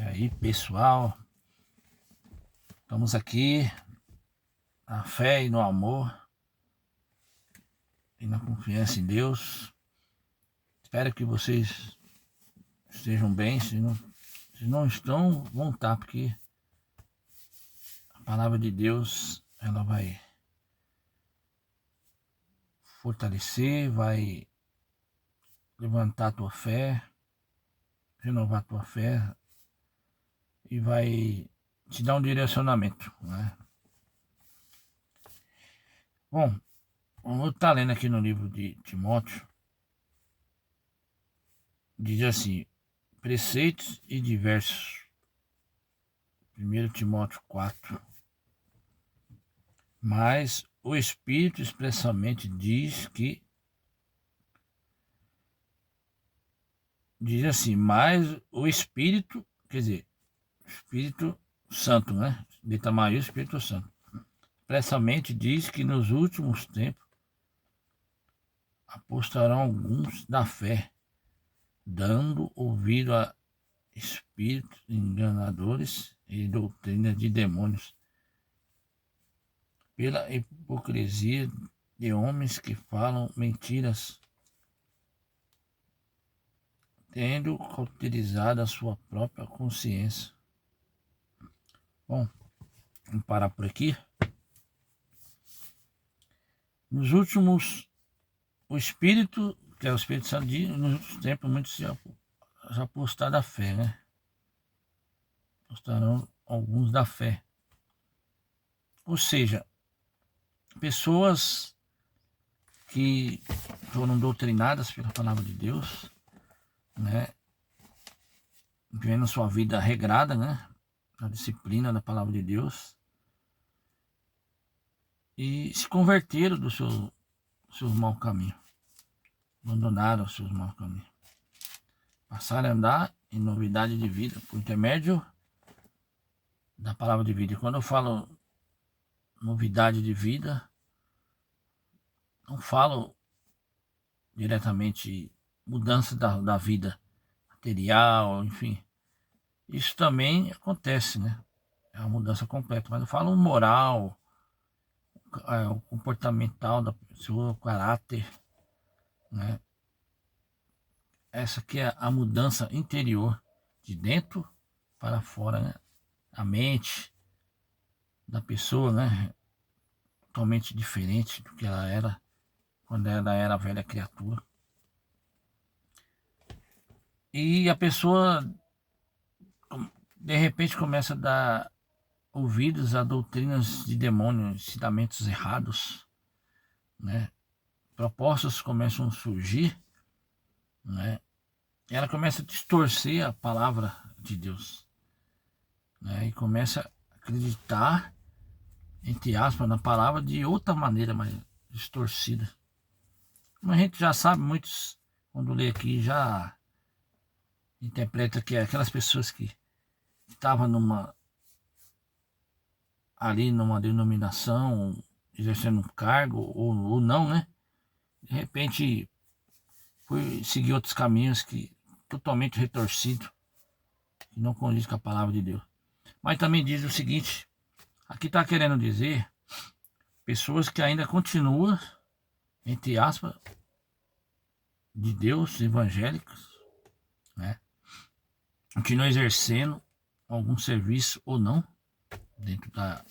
E aí, pessoal, estamos aqui na fé e no amor e na confiança em Deus. Espero que vocês estejam bem. Se não estão, vão estar, porque a palavra de Deus, ela vai fortalecer, vai levantar a tua fé, renovar a tua fé e vai te dar um direcionamento, né? Bom, eu estou lendo aqui no livro de Timóteo, diz assim: preceitos e diversos. 1 Timóteo 4. Mas o Espírito expressamente diz assim, mas o Espírito, quer dizer, Espírito Santo, né? Letra maiúscula, Espírito Santo. Expressamente diz que nos últimos tempos apostarão alguns da fé, dando ouvido a espíritos enganadores e doutrinas de demônios, pela hipocrisia de homens que falam mentiras, tendo cauterizado a sua própria consciência. Bom, vamos parar por aqui. Nos últimos, o Espírito, que é o Espírito Santo, nos últimos tempos, muitos já apostaram da fé, né? Apostarão alguns da fé. Ou seja, pessoas que foram doutrinadas pela palavra de Deus, né? Vivendo sua vida regrada, né? A disciplina da palavra de Deus, e se converteram do seus maus caminhos, abandonaram os seus maus caminhos, passaram a andar em novidade de vida, por intermédio da palavra de vida. E quando eu falo novidade de vida, não falo diretamente mudança da vida material, enfim. Isso também acontece, né? É uma mudança completa, mas eu falo moral, o comportamental da pessoa, o caráter, né? Essa aqui é a mudança interior, de dentro para fora, né? A mente da pessoa, né? Totalmente diferente do que ela era quando ela era velha criatura. E a pessoa, de repente, começa a dar ouvidos a doutrinas de demônios, ensinamentos errados, né? Propostas começam a surgir, né? E ela começa a distorcer a palavra de Deus, né? E começa a acreditar, entre aspas, na palavra de outra maneira, mais distorcida. Como a gente já sabe, muitos, quando lê aqui, já interpreta que é aquelas pessoas que estavam ali numa denominação, exercendo um cargo ou não, né? De repente foi seguir outros caminhos que totalmente retorcido, que não condiz com a palavra de Deus. Mas também diz o seguinte, aqui está querendo dizer pessoas que ainda continuam, entre aspas, de Deus, evangélicos, né? Continuam exercendo algum serviço ou não dentro da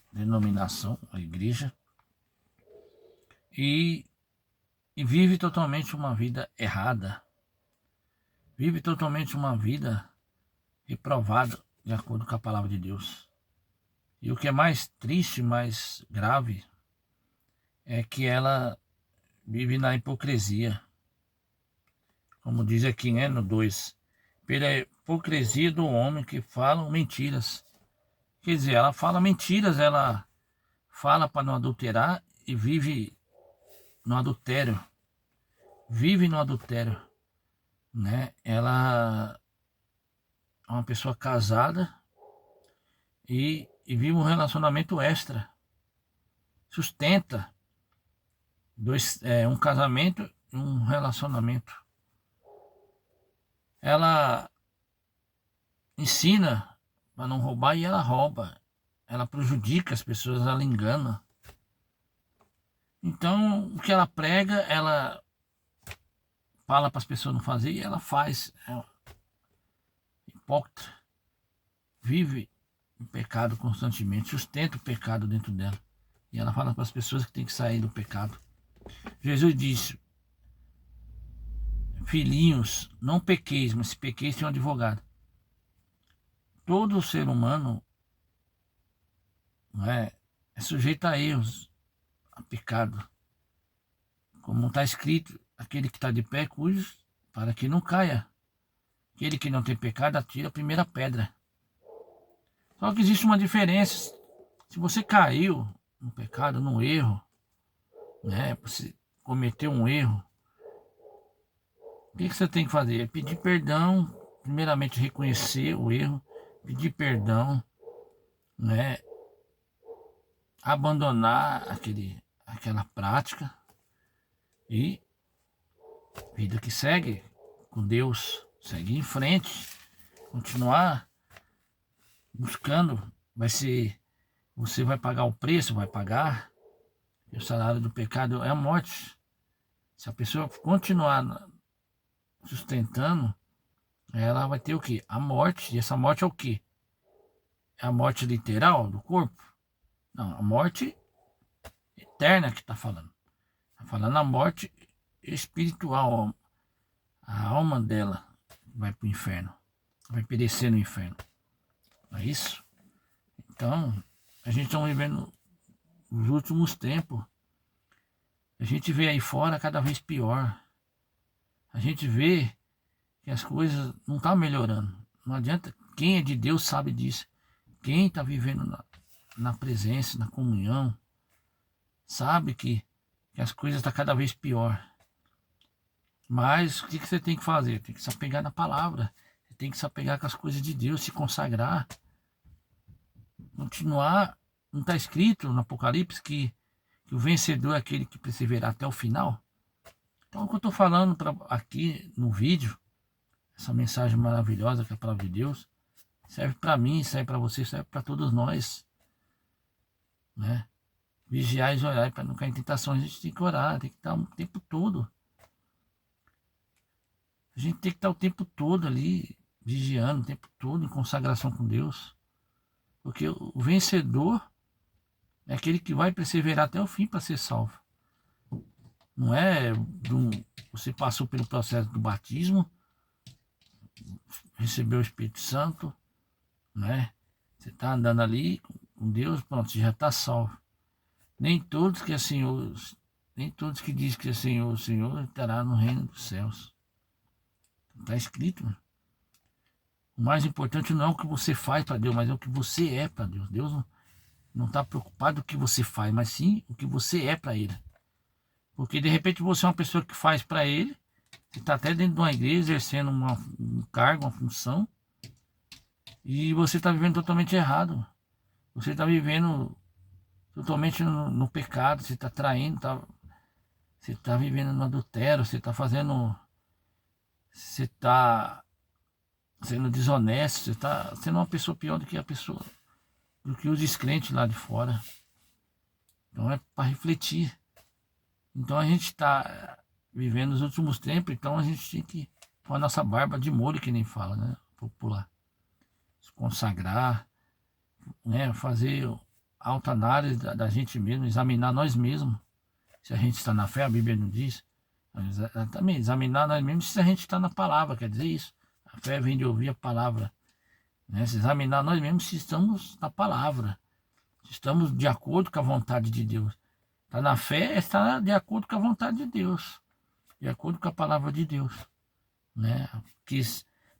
denominação, a igreja, e vive totalmente uma vida errada, vive totalmente uma vida reprovada de acordo com a palavra de Deus. E o que é mais triste, mais grave, é que ela vive na hipocrisia, como diz aqui, né, no 2, pela hipocrisia do homem que fala mentiras. Quer dizer, ela fala mentiras, ela fala para não adulterar e vive no adultério, né? Ela é uma pessoa casada e vive um relacionamento extra, sustenta um casamento e um relacionamento. Ela ensina para não roubar e ela rouba. Ela prejudica as pessoas, ela engana. Então, o que ela prega, ela fala para as pessoas não fazer e ela faz. É hipócrita. Vive em pecado constantemente, sustenta o pecado dentro dela. E ela fala para as pessoas que tem que sair do pecado. Jesus disse: filhinhos, não pequeis, mas se pequeis, tem um advogado. Todo ser humano, não é sujeito a erros, a pecado. Como está escrito, aquele que está de pé, cuide para que não caia. Aquele que não tem pecado, atira a primeira pedra. Só que existe uma diferença. Se você caiu no pecado, no erro, né? Você cometeu um erro, o que você tem que fazer? É pedir perdão, primeiramente reconhecer o erro, pedir perdão, né? Abandonar aquela prática e vida que segue com Deus, segue em frente, continuar buscando. Você vai pagar o preço, vai pagar. E o salário do pecado é a morte. Se a pessoa continuar sustentando, ela vai ter o quê? A morte. E essa morte é o quê? É a morte literal do corpo? Não, a morte eterna que está falando. Está falando a morte espiritual. A alma dela vai para o inferno. Vai perecer no inferno. Não é isso? Então, a gente está vivendo os últimos tempos. A gente vê aí fora cada vez pior. A gente vê que as coisas não estão melhorando. Não adianta. Quem é de Deus sabe disso. Quem está vivendo na presença, na comunhão, sabe que as coisas estão cada vez pior. Mas o que você tem que fazer? Tem que se apegar na palavra. Você tem que se apegar com as coisas de Deus, se consagrar. Continuar. Não está escrito no Apocalipse que o vencedor é aquele que perseverar até o final? Então, o que eu estou falando aqui no vídeo, essa mensagem maravilhosa que é a palavra de Deus, serve para mim, serve para você, serve para todos nós, né? Vigiar e orar para não cair em tentação. A gente tem que orar, tem que estar o tempo todo. A gente tem que estar o tempo todo ali, vigiando, o tempo todo, em consagração com Deus. Porque o vencedor é aquele que vai perseverar até o fim para ser salvo. Não é você passou pelo processo do batismo, recebeu o Espírito Santo, né? Você está andando ali com Deus, pronto, você já está salvo. Nem todos que é Senhor, nem todos que dizem que é Senhor, o Senhor estará no reino dos céus. Está escrito. Né? O mais importante não é o que você faz para Deus, mas é o que você é para Deus. Deus não está preocupado com o que você faz, mas sim o que você é para Ele. Porque de repente você é uma pessoa que faz para Ele, você está até dentro de uma igreja exercendo um cargo, uma função, e você está vivendo totalmente errado. Você está vivendo totalmente no pecado, você está traindo, você está vivendo no adultério, você está sendo desonesto, você está sendo uma pessoa pior do que os descrentes lá de fora. Então é para refletir. Então a gente está vivendo os últimos tempos, então a gente tem que pôr a nossa barba de molho, que nem fala, né? Popular. Se consagrar, né? Fazer autoanálise da gente mesmo, examinar nós mesmos. Se a gente está na fé, a Bíblia não diz. Também examinar nós mesmos se a gente está na palavra, quer dizer isso. A fé vem de ouvir a palavra. Né? Se examinar nós mesmos se estamos na palavra. Se estamos de acordo com a vontade de Deus. Está na fé, está de acordo com a vontade de Deus. De acordo com a palavra de Deus. Né?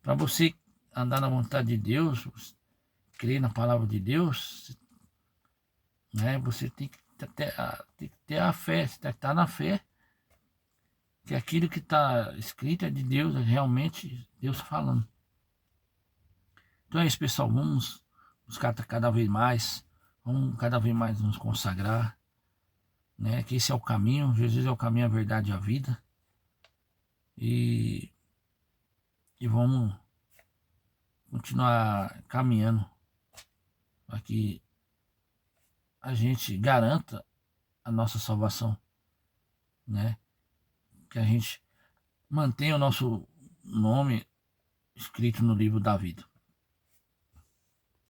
Para você andar na vontade de Deus, crer na palavra de Deus, né? Você tem que ter a fé, você tem que estar na fé. Que aquilo que está escrito é de Deus, é realmente Deus falando. Então é isso, pessoal. Vamos buscar cada vez mais. Vamos cada vez mais nos consagrar. Né? Que esse é o caminho. Jesus é o caminho, a verdade e a vida. E vamos continuar caminhando para que a gente garanta a nossa salvação, né? Que a gente mantenha o nosso nome escrito no livro da vida.